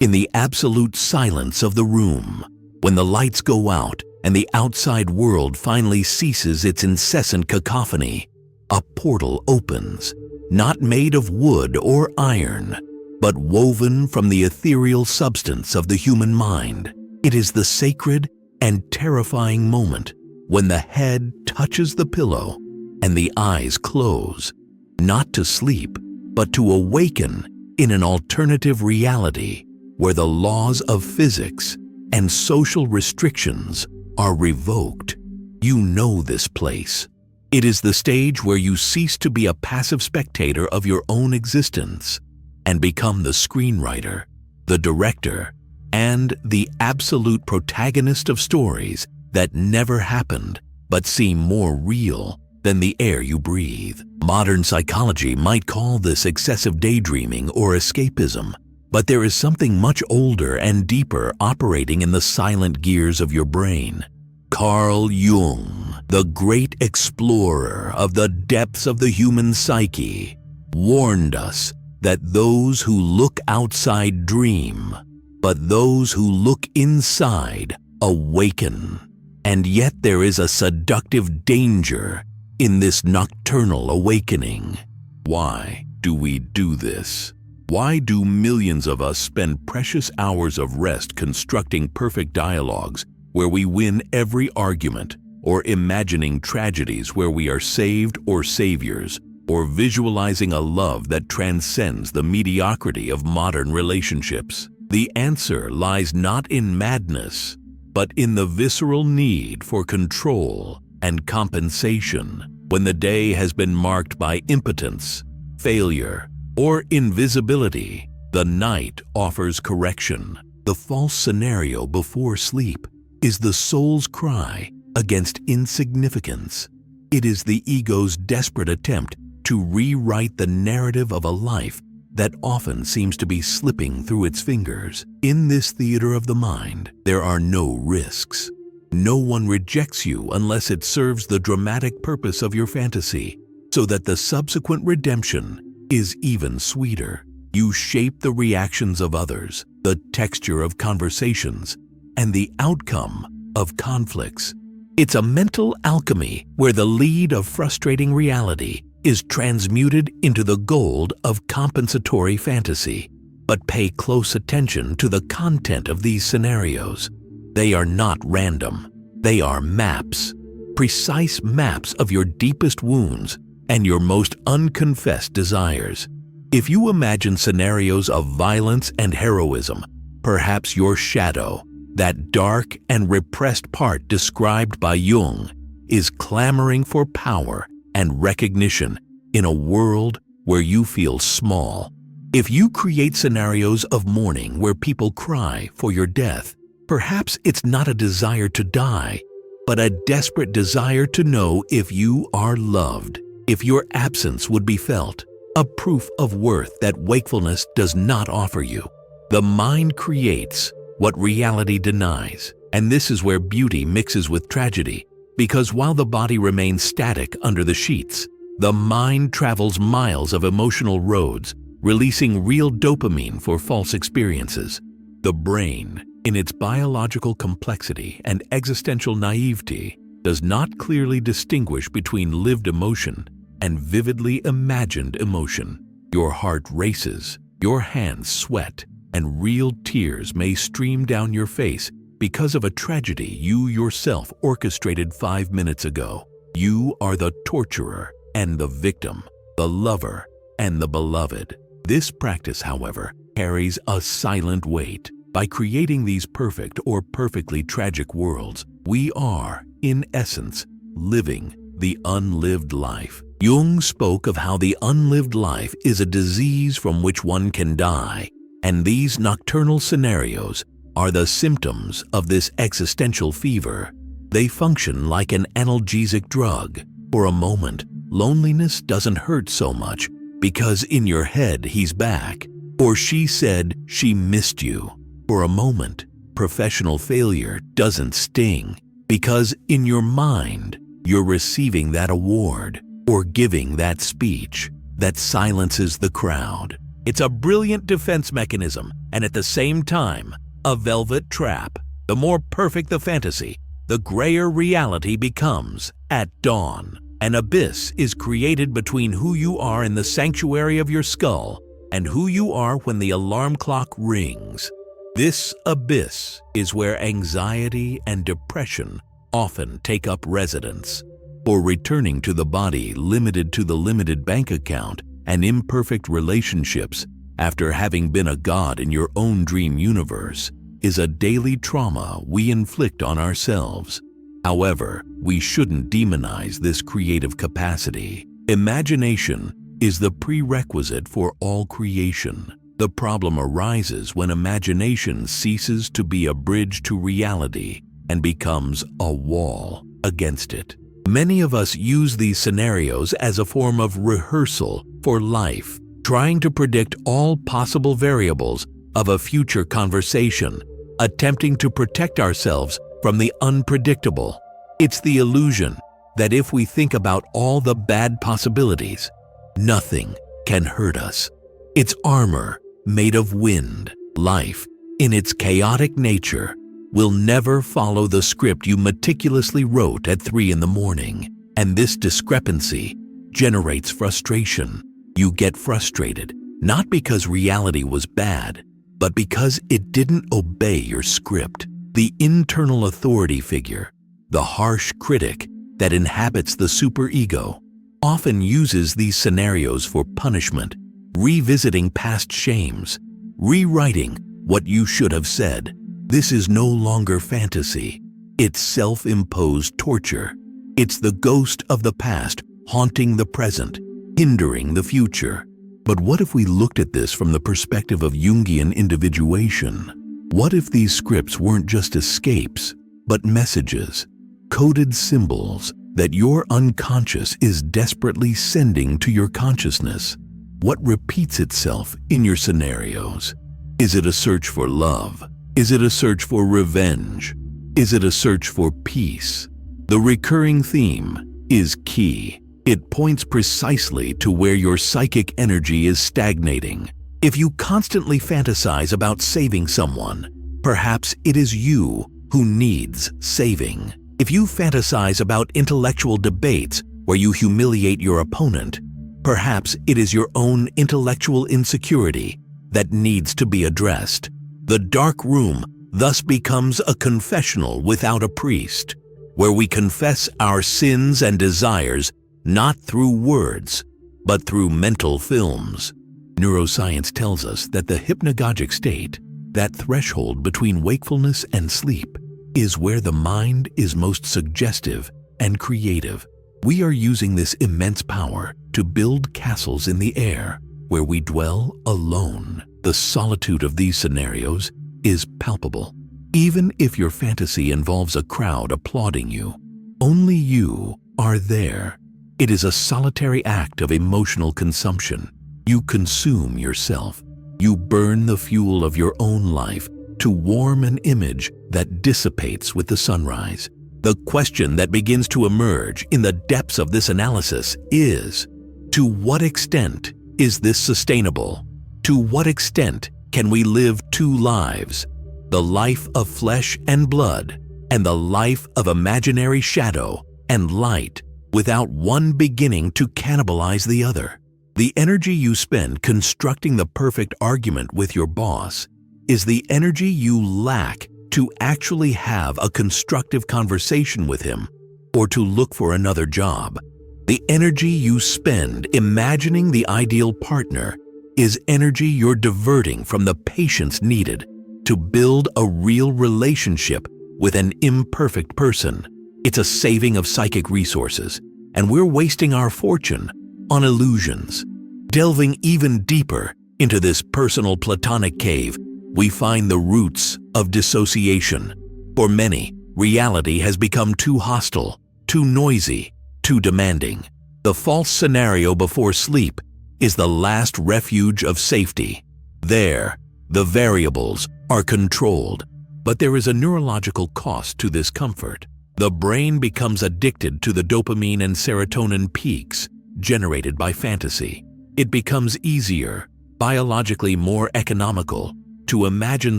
In the absolute silence of the room, when the lights go out and the outside world finally ceases its incessant cacophony, a portal opens, not made of wood or iron, but woven from the ethereal substance of the human mind. It is the sacred and terrifying moment when the head touches the pillow and the eyes close, not to sleep, but to awaken in an alternative reality where the laws of physics and social restrictions are revoked. You know this place. It is the stage where you cease to be a passive spectator of your own existence and become the screenwriter, the director, and the absolute protagonist of stories that never happened but seem more real than the air you breathe. Modern psychology might call this excessive daydreaming or escapism, but there is something much older and deeper operating in the silent gears of your brain. Carl Jung, the great explorer of the depths of the human psyche, warned us that those who look outside dream, but those who look inside awaken. And yet there is a seductive danger in this nocturnal awakening. Why do we do this? Why do millions of us spend precious hours of rest constructing perfect dialogues where we win every argument, or imagining tragedies where we are saved or saviors, or visualizing a love that transcends the mediocrity of modern relationships? The answer lies not in madness, but in the visceral need for control and compensation. When the day has been marked by impotence, failure, or invisibility, the night offers correction. The false scenario before sleep is the soul's cry against insignificance. It is the ego's desperate attempt to rewrite the narrative of a life that often seems to be slipping through its fingers. In this theater of the mind, there are no risks. No one rejects you unless it serves the dramatic purpose of your fantasy, so that the subsequent redemption is even sweeter. You shape the reactions of others, the texture of conversations, and the outcome of conflicts. It's a mental alchemy where the lead of frustrating reality is transmuted into the gold of compensatory fantasy. But pay close attention to the content of these scenarios. They are not random. They are maps, precise maps of your deepest wounds and your most unconfessed desires. If you imagine scenarios of violence and heroism, perhaps your shadow, that dark and repressed part described by Jung, is clamoring for power and recognition in a world where you feel small. If you create scenarios of mourning where people cry for your death, perhaps it's not a desire to die, but a desperate desire to know if you are loved, if your absence would be felt, a proof of worth that wakefulness does not offer you. The mind creates what reality denies, and this is where beauty mixes with tragedy, because while the body remains static under the sheets, the mind travels miles of emotional roads, releasing real dopamine for false experiences. The brain, in its biological complexity and existential naivety, does not clearly distinguish between lived emotion and vividly imagined emotion. Your heart races, your hands sweat, and real tears may stream down your face because of a tragedy you yourself orchestrated 5 minutes ago. You are the torturer and the victim, the lover and the beloved. This practice, however, carries a silent weight. By creating these perfect or perfectly tragic worlds, we are, in essence, living the unlived life. Jung spoke of how the unlived life is a disease from which one can die, and these nocturnal scenarios are the symptoms of this existential fever. They function like an analgesic drug. For a moment, loneliness doesn't hurt so much because in your head he's back, or she said she missed you. For a moment, professional failure doesn't sting because in your mind you're receiving that award or giving that speech that silences the crowd. It's a brilliant defense mechanism and at the same time, a velvet trap. The more perfect the fantasy, the grayer reality becomes. At dawn, an abyss is created between who you are in the sanctuary of your skull and who you are when the alarm clock rings. This abyss is where anxiety and depression often take up residence. For returning to the body limited to the limited bank account and imperfect relationships after having been a god in your own dream universe is a daily trauma we inflict on ourselves. However, we shouldn't demonize this creative capacity. Imagination is the prerequisite for all creation. The problem arises when imagination ceases to be a bridge to reality and becomes a wall against it. Many of us use these scenarios as a form of rehearsal for life, trying to predict all possible variables of a future conversation, attempting to protect ourselves from the unpredictable. It's the illusion that if we think about all the bad possibilities, nothing can hurt us. It's armor made of wind. Life, in its chaotic nature, will never follow the script you meticulously wrote at 3 in the morning. And this discrepancy generates frustration. You get frustrated, not because reality was bad, but because it didn't obey your script. The internal authority figure, the harsh critic that inhabits the superego, often uses these scenarios for punishment, revisiting past shames, rewriting what you should have said. This is no longer fantasy. It's self-imposed torture. It's the ghost of the past haunting the present, hindering the future. But what if we looked at this from the perspective of Jungian individuation? What if these scripts weren't just escapes, but messages, coded symbols that your unconscious is desperately sending to your consciousness? What repeats itself in your scenarios? Is it a search for love? Is it a search for revenge? Is it a search for peace? The recurring theme is key. It points precisely to where your psychic energy is stagnating. If you constantly fantasize about saving someone, perhaps it is you who needs saving. If you fantasize about intellectual debates where you humiliate your opponent, perhaps it is your own intellectual insecurity that needs to be addressed. The dark room thus becomes a confessional without a priest, where we confess our sins and desires not through words, but through mental films. Neuroscience tells us that the hypnagogic state, that threshold between wakefulness and sleep, is where the mind is most suggestive and creative. We are using this immense power to build castles in the air where we dwell alone. The solitude of these scenarios is palpable. Even if your fantasy involves a crowd applauding you, only you are there. It is a solitary act of emotional consumption. You consume yourself. You burn the fuel of your own life to warm an image that dissipates with the sunrise. The question that begins to emerge in the depths of this analysis is, to what extent is this sustainable? To what extent can we live two lives, the life of flesh and blood and the life of imaginary shadow and light, without one beginning to cannibalize the other? The energy you spend constructing the perfect argument with your boss is the energy you lack to actually have a constructive conversation with him or to look for another job. The energy you spend imagining the ideal partner is energy you're diverting from the patience needed to build a real relationship with an imperfect person. It's a saving of psychic resources, and we're wasting our fortune on illusions. Delving even deeper into this personal platonic cave, we find the roots of dissociation. For many, reality has become too hostile, too noisy, too demanding. The false scenario before sleep is the last refuge of safety. There, the variables are controlled, but there is a neurological cost to this comfort. The brain becomes addicted to the dopamine and serotonin peaks generated by fantasy. It becomes easier, biologically more economical to imagine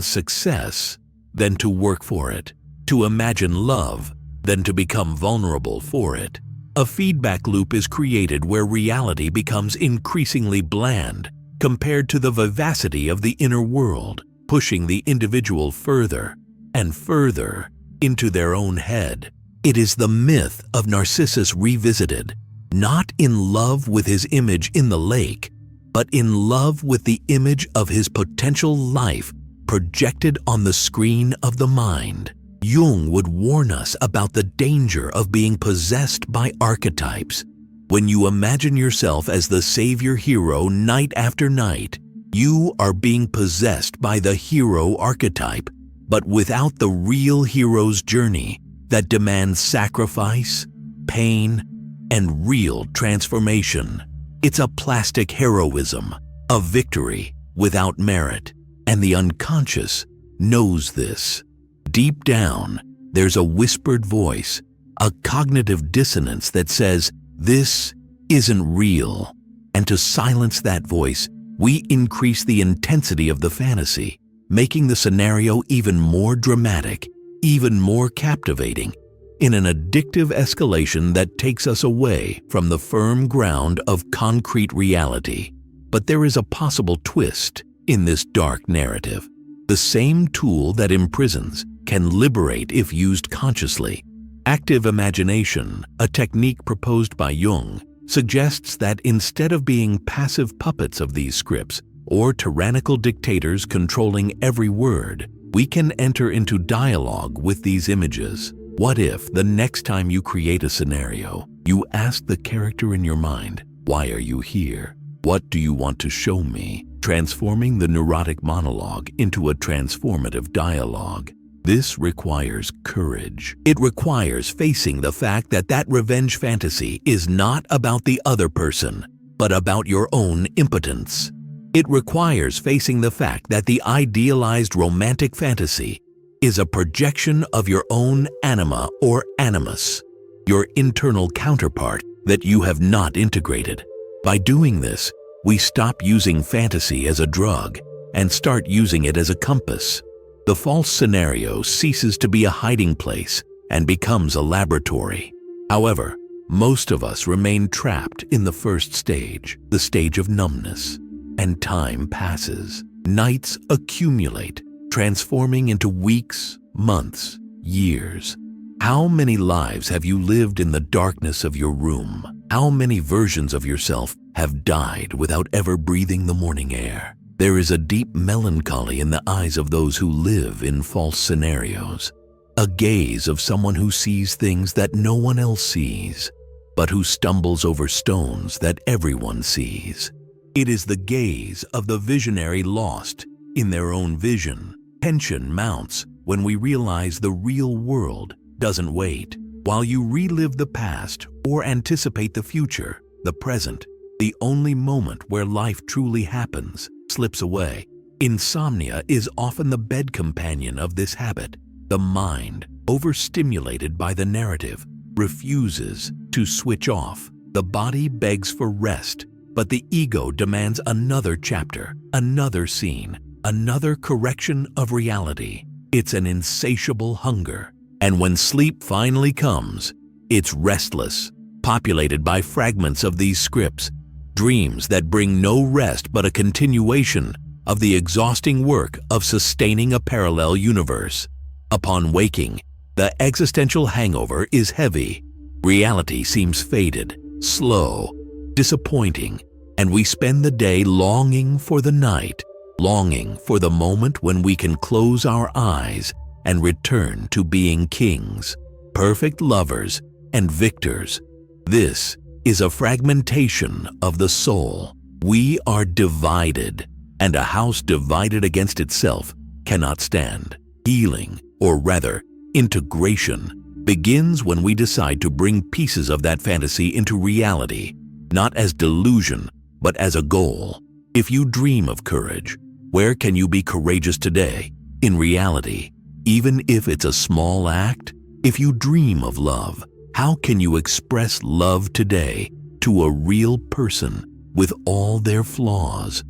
success than to work for it, to imagine love than to become vulnerable for it. A feedback loop is created where reality becomes increasingly bland compared to the vivacity of the inner world, pushing the individual further and further into their own head. It is the myth of Narcissus revisited, not in love with his image in the lake, but in love with the image of his potential life projected on the screen of the mind. Jung would warn us about the danger of being possessed by archetypes. When you imagine yourself as the savior hero night after night, you are being possessed by the hero archetype, but without the real hero's journey that demands sacrifice, pain, and real transformation. It's a plastic heroism, a victory without merit, and the unconscious knows this. Deep down, there's a whispered voice, a cognitive dissonance that says, "This isn't real." And to silence that voice, we increase the intensity of the fantasy, making the scenario even more dramatic, even more captivating, in an addictive escalation that takes us away from the firm ground of concrete reality. But there is a possible twist in this dark narrative. The same tool that imprisons can liberate if used consciously. Active imagination, a technique proposed by Jung, suggests that instead of being passive puppets of these scripts or tyrannical dictators controlling every word, we can enter into dialogue with these images. What if the next time you create a scenario, you ask the character in your mind, "Why are you here? What do you want to show me?" Transforming the neurotic monologue into a transformative dialogue. This requires courage. It requires facing the fact that that revenge fantasy is not about the other person, but about your own impotence. It requires facing the fact that the idealized romantic fantasy is a projection of your own anima or animus, your internal counterpart that you have not integrated. By doing this, we stop using fantasy as a drug and start using it as a compass. The false scenario ceases to be a hiding place and becomes a laboratory. However, most of us remain trapped in the first stage, the stage of numbness, and time passes. Nights accumulate, transforming into weeks, months, years. How many lives have you lived in the darkness of your room? How many versions of yourself have died without ever breathing the morning air? There is a deep melancholy in the eyes of those who live in false scenarios, a gaze of someone who sees things that no one else sees, but who stumbles over stones that everyone sees. It is the gaze of the visionary lost in their own vision. Tension mounts when we realize the real world doesn't wait. While you relive the past or anticipate the future, the present, the only moment where life truly happens, slips away. Insomnia is often the bed companion of this habit. The mind, overstimulated by the narrative, refuses to switch off. The body begs for rest, but the ego demands another chapter, another scene, another correction of reality. It's an insatiable hunger. And when sleep finally comes, it's restless, populated by fragments of these scripts, dreams that bring no rest but a continuation of the exhausting work of sustaining a parallel universe. Upon waking, the existential hangover is heavy. Reality seems faded, slow, disappointing, and we spend the day longing for the night, longing for the moment when we can close our eyes and return to being kings, perfect lovers, and victors. This is a fragmentation of the soul. We are divided, and a house divided against itself cannot stand. Healing, or rather, integration, begins when we decide to bring pieces of that fantasy into reality, not as delusion, but as a goal. If you dream of courage, where can you be courageous today? In reality, even if it's a small act. If you dream of love, how can you express love today to a real person with all their flaws?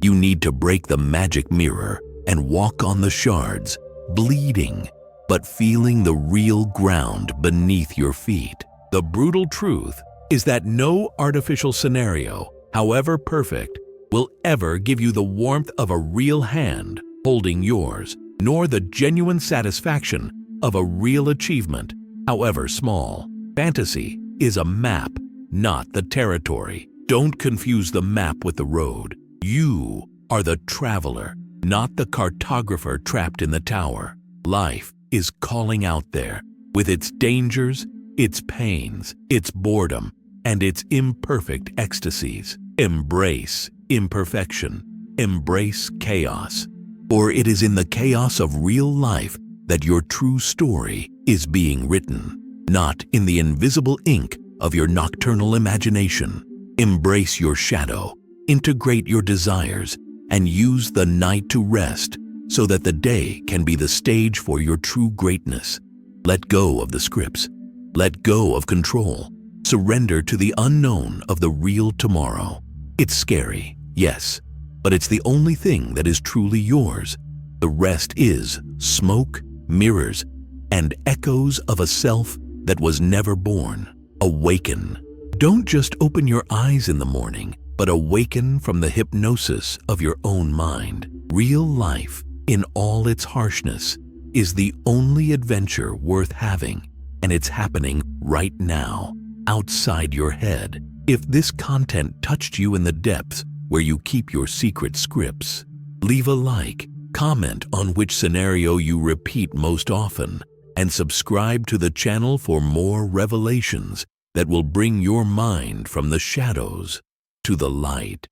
You need to break the magic mirror and walk on the shards, bleeding, but feeling the real ground beneath your feet. The brutal truth is that no artificial scenario, however perfect, will ever give you the warmth of a real hand holding yours, nor the genuine satisfaction of a real achievement, however small. Fantasy is a map, not the territory. Don't confuse the map with the road. You are the traveler, not the cartographer trapped in the tower. Life is calling out there with its dangers, its pains, its boredom, and its imperfect ecstasies. Embrace imperfection. Embrace chaos. For it is in the chaos of real life that your true story is being written, not in the invisible ink of your nocturnal imagination. Embrace your shadow, integrate your desires, and use the night to rest so that the day can be the stage for your true greatness. Let go of the scripts. Let go of control. Surrender to the unknown of the real tomorrow. It's scary, yes, but it's the only thing that is truly yours. The rest is smoke, mirrors, and echoes of a self that was never born. Awaken. Don't just open your eyes in the morning, but awaken from the hypnosis of your own mind. Real life, in all its harshness, is the only adventure worth having, and it's happening right now, outside your head. If this content touched you in the depths where you keep your secret scripts, leave a like, comment on which scenario you repeat most often, and subscribe to the channel for more revelations that will bring your mind from the shadows to the light.